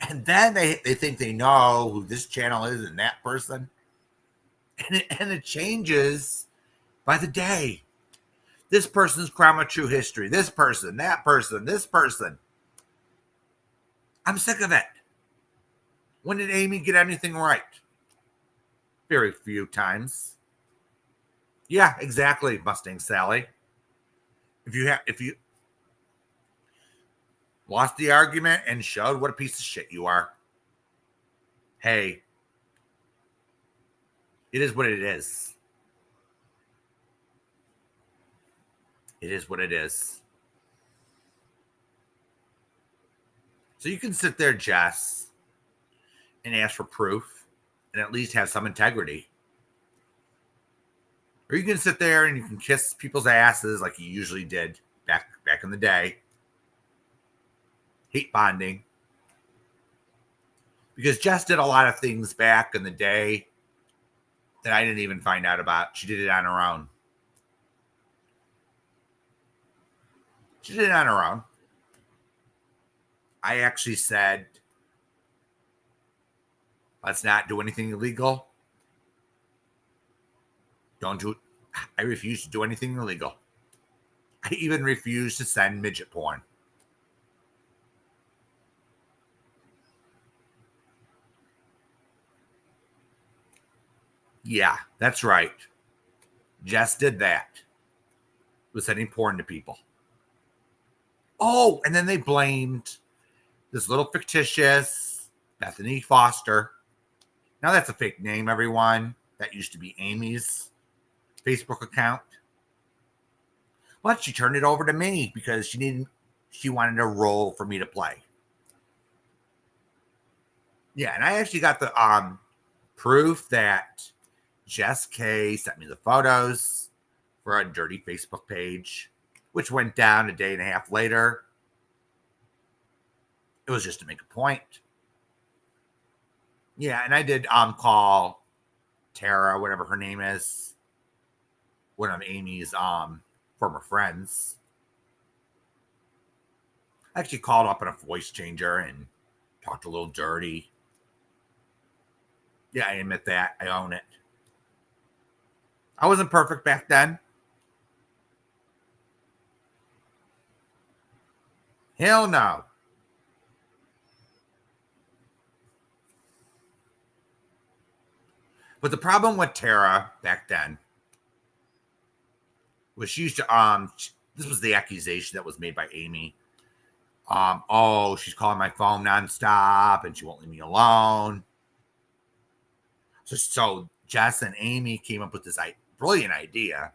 And then they think they know who this channel is and that person. And it changes by the day. This person's crime of true history. This person, that person, this person. I'm sick of it. When did Amy get anything right? Very few times. Yeah, exactly, Mustang Sally. If you lost the argument and showed what a piece of shit you are, hey, it is what it is. It is what it is. So you can sit there, Jess, and ask for proof and at least have some integrity. Or you can sit there and you can kiss people's asses like you usually did back in the day. Hate bonding. Because Jess did a lot of things back in the day that I didn't even find out about. She did it on her own. She did it on her own. I actually said, let's not do anything illegal. Don't do it. I refuse to do anything illegal. I even refuse to send midget porn. Yeah, that's right. Jess did that. Was sending porn to people. Oh, and then they blamed this little fictitious Bethany Foster. Now that's a fake name, everyone. That used to be Amy's Facebook account. But she turned it over to me because she wanted a role for me to play. Yeah, and I actually got the proof that Jess K sent me the photos for a dirty Facebook page, which went down a day and a half later. It was just to make a point. Yeah, and I did call Tara, whatever her name is, one of Amy's former friends. I actually called up in a voice changer and talked a little dirty. Yeah, I admit that. I own it. I wasn't perfect back then. Hell no. But the problem with Tara back then was she used to this was the accusation that was made by Amy. Oh, she's calling my phone nonstop and she won't leave me alone. So Jess and Amy came up with this brilliant idea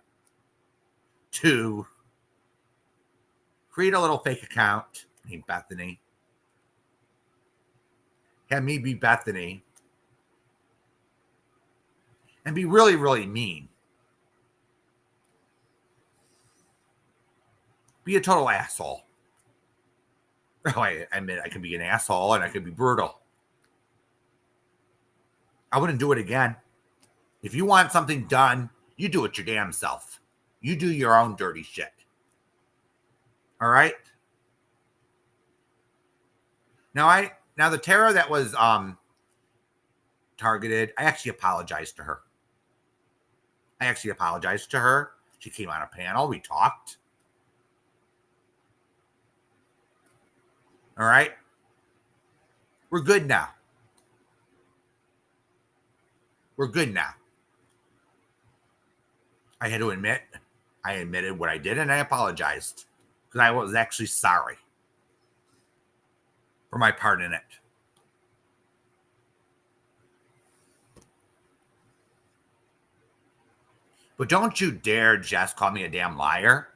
to create a little fake account named Bethany. Have me be Bethany and be really, really mean. Be a total asshole. Oh, I admit I can be an asshole and I can be brutal. I wouldn't do it again. If you want something done, you do it your damn self. You do your own dirty shit. All right? Now the Tara that was targeted, I actually apologized to her. She came on a panel. We talked. All right? We're good now. I had to admit, I admitted what I did and I apologized because I was actually sorry for my part in it. But don't you dare just call me a damn liar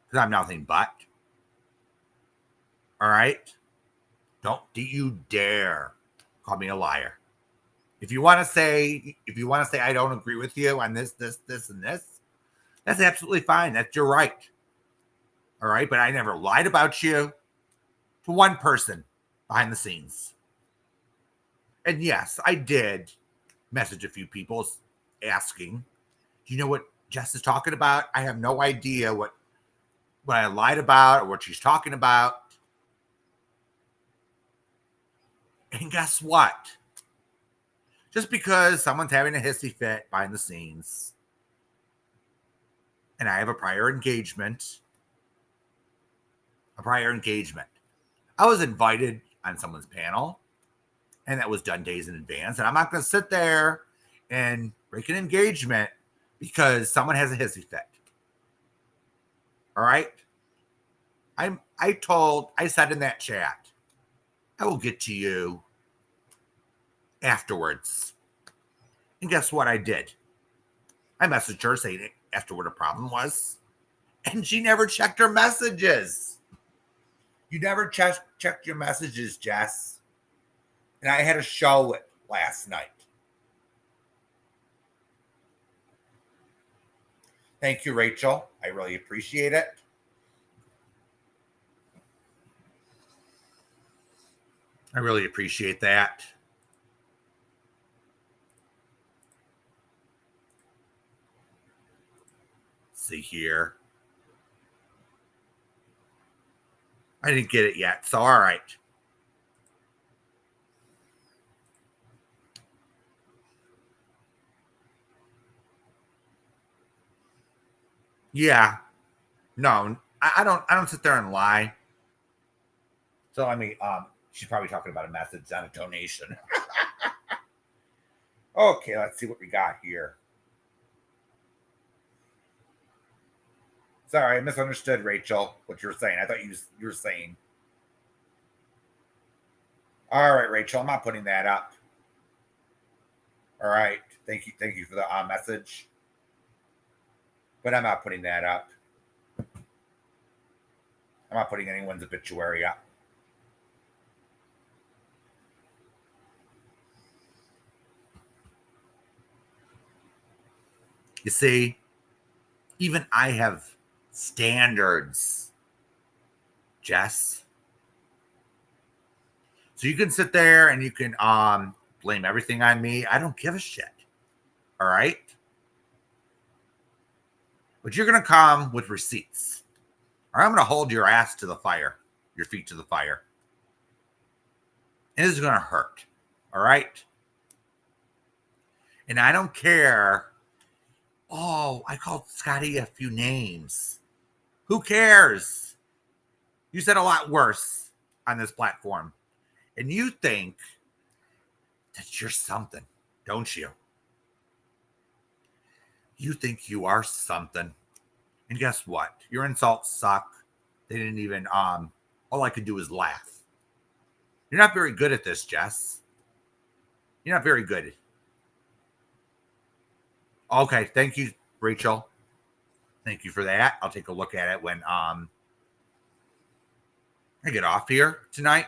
because I'm nothing but. All right? Don't you dare call me a liar. If you want to say I don't agree with you on this, and this, that's absolutely fine. That's your right. All right. But I never lied about you to one person behind the scenes. And yes, I did message a few people asking, do you know what Jess is talking about? I have no idea what I lied about or what she's talking about. And guess what? Just because someone's having a hissy fit behind the scenes, and I have a prior engagement, I was invited on someone's panel, and that was done days in advance. And I'm not going to sit there and break an engagement because someone has a hissy fit. All right? I said in that chat, I will get to you afterwards. And guess what I did? I messaged her saying, asked her what her problem was. And she never checked her messages. You never checked your messages, Jess. And I had to show it last night. Thank you, Rachel. I really appreciate it. I really appreciate that. Let's see here. I didn't get it yet, so all right. Yeah. No, I don't sit there and lie. So I mean, she's probably talking about a message, not a donation. Okay, let's see what we got here. Sorry, I misunderstood, Rachel, what you were saying. I thought you were saying. All right, Rachel, I'm not putting that up. All right, thank you for the message, but I'm not putting that up. I'm not putting anyone's obituary up. You see, even I have standards, Jess. So you can sit there and you can blame everything on me. I don't give a shit. All right? But you're going to come with receipts. Or I'm going to hold your ass to the fire, your feet to the fire. And it's going to hurt. All right? And I don't care. Oh, I called Scotty a few names. Who cares? You said a lot worse on this platform. And you think that you're something, don't you? You think you are something. And guess what? Your insults suck. They didn't even, all I could do is laugh. You're not very good at this, Jess. You're not very good. Okay, thank you, Rachel. Thank you for that. I'll take a look at it when I get off here tonight.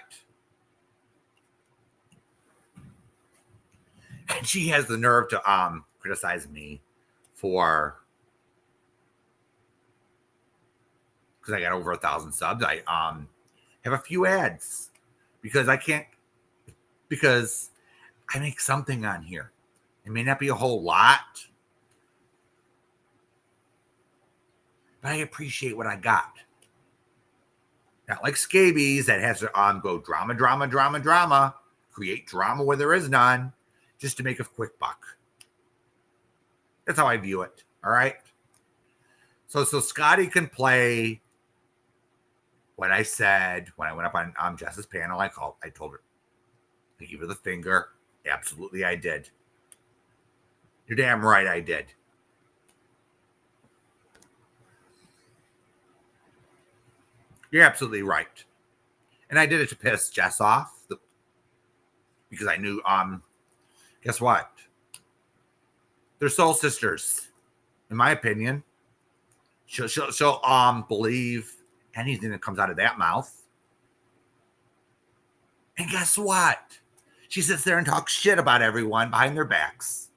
And she has the nerve to criticize me for, because I got over 1,000 subs. I have a few ads because I make something on here. It may not be a whole lot, but I appreciate what I got. Not like scabies that has to go drama, create drama where there is none, just to make a quick buck. That's how I view it. All right. So Scotty can play what I said when I went up on Jess's panel. I told her, I gave her the finger. Absolutely, I did. You're damn right, I did. You're absolutely right. And I did it to piss Jess off because I knew, guess what? They're soul sisters, in my opinion. She'll believe anything that comes out of that mouth. And guess what? She sits there and talks shit about everyone behind their backs.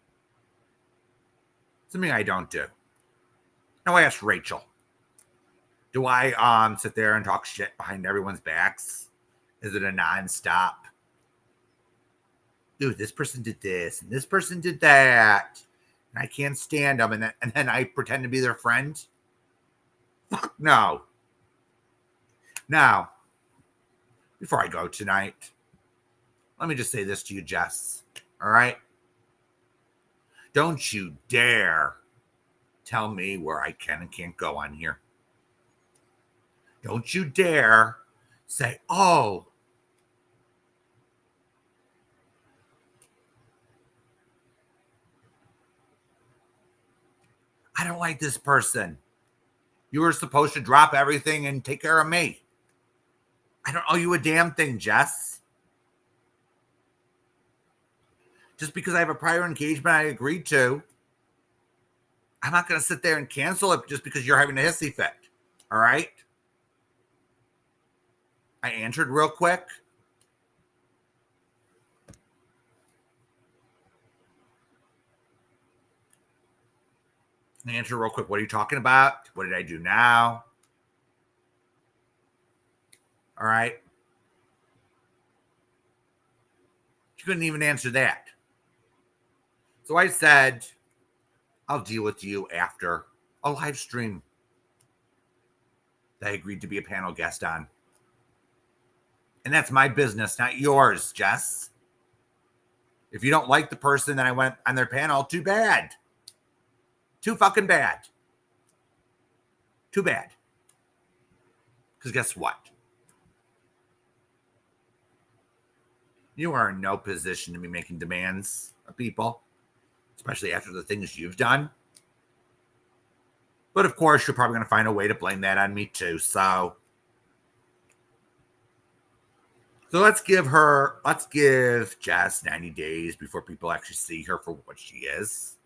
Something I don't do. Now I asked Rachel. Do I sit there and talk shit behind everyone's backs? Is it a nonstop? Dude, this person did this and this person did that. And I can't stand them. And then I pretend to be their friend. Fuck no. Now, before I go tonight, let me just say this to you, Jess. All right? Don't you dare tell me where I can and can't go on here. Don't you dare say, oh, I don't like this person. You were supposed to drop everything and take care of me. I don't owe you a damn thing, Jess. Just because I have a prior engagement I agreed to, I'm not going to sit there and cancel it just because you're having a hissy fit. All right? I answered real quick. Answer real quick. What are you talking about? What did I do now? All right. You couldn't even answer that. So I said, I'll deal with you after a live stream that I agreed to be a panel guest on. And that's my business, not yours, Jess. If you don't like the person that I went on their panel, too bad. Too fucking bad. Too bad. Because guess what? You are in no position to be making demands of people, especially after the things you've done. But of course, you're probably going to find a way to blame that on me too. So let's give Jess 90 days before people actually see her for what she is.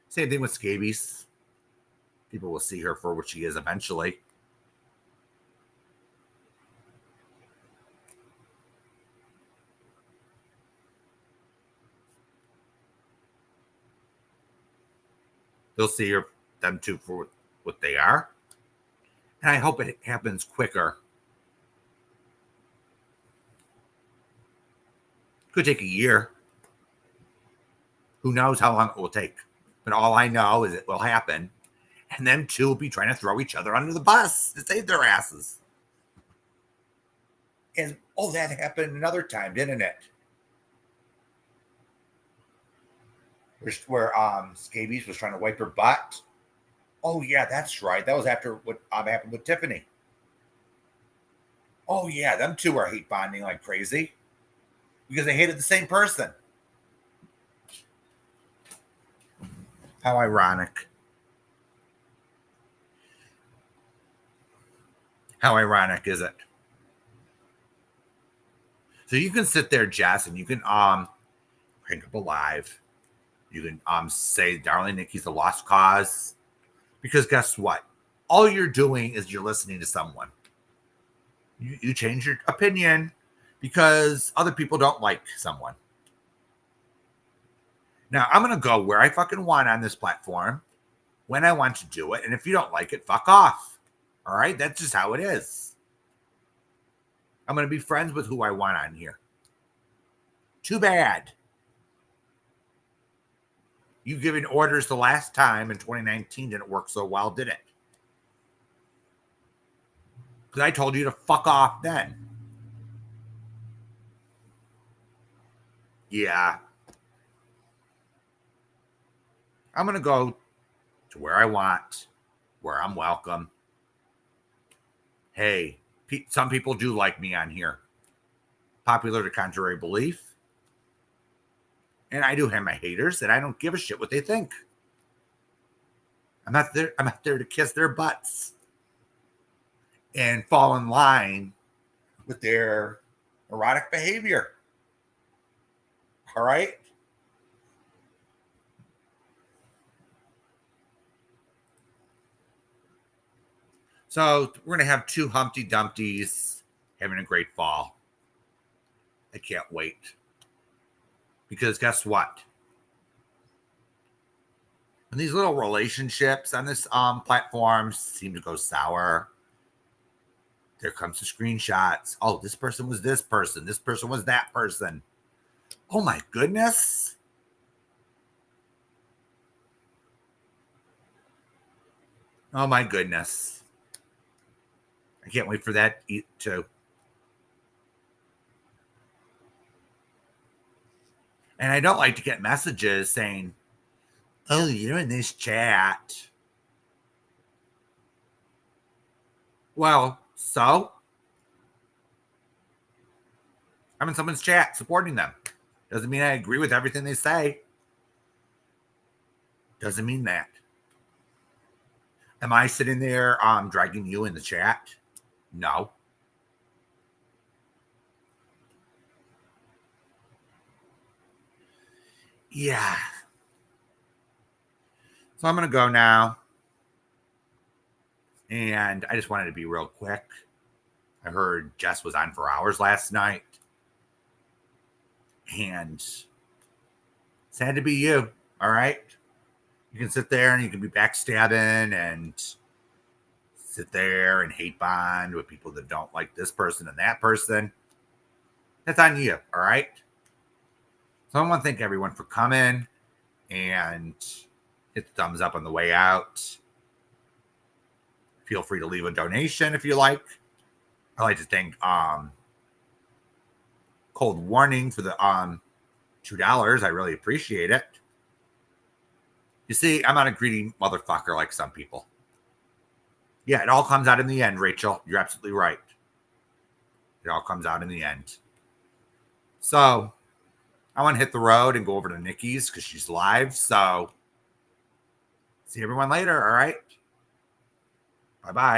Same thing with Scabies. People will see her for what she is eventually. They'll see them too for what they are. And I hope it happens quicker. Could take a year. Who knows how long it will take? But all I know is it will happen. And them two will be trying to throw each other under the bus to save their asses. And that happened another time, didn't it? Where Scabies was trying to wipe her butt. Oh yeah, that's right. That was after what happened with Tiffany. Oh yeah, them two are hate bonding like crazy because they hated the same person. How ironic. How ironic is it? So you can sit there, Jess, and you can crank up a live. You can say Darling Nikki's a lost cause. Because guess what? All you're doing is you're listening to someone. You change your opinion because other people don't like someone. Now, I'm going to go where I fucking want on this platform when I want to do it. And if you don't like it, fuck off. All right? That's just how it is. I'm going to be friends with who I want on here. Too bad. You giving orders the last time in 2019 didn't work so well, did it? Because I told you to fuck off then. Yeah. I'm going to go to where I want, where I'm welcome. Hey, some people do like me on here. Popular to contrary belief. And I do have my haters, and I don't give a shit what they think. I'm not there to kiss their butts and fall in line with their erotic behavior. All right? So we're going to have two Humpty Dumpties having a great fall. I can't wait. Because guess what? When these little relationships on this platform seem to go sour, there comes the screenshots. Oh, this person was this person. This person was that person. Oh my goodness. Oh my goodness. I can't wait for that too. And I don't like to get messages saying, oh, you're in this chat. Well, so I'm in someone's chat supporting them. Doesn't mean I agree with everything they say. Doesn't mean that. Am I sitting there dragging you in the chat? No. Yeah. So I'm going to go now. And I just wanted to be real quick. I heard Jess was on for hours last night. And sad to be you. All right. You can sit there and you can be backstabbing and sit there and hate bond with people that don't like this person and that person. That's on you. All right. So I want to thank everyone for coming and hit the thumbs up on the way out. Feel free to leave a donation if you like. I'd like to thank Cold Warning for the $2. I really appreciate it. You see, I'm not a greedy motherfucker like some people. Yeah, it all comes out in the end, Rachel. You're absolutely right. It all comes out in the end. So I want to hit the road and go over to Nikki's because she's live. So see everyone later. All right. Bye-bye.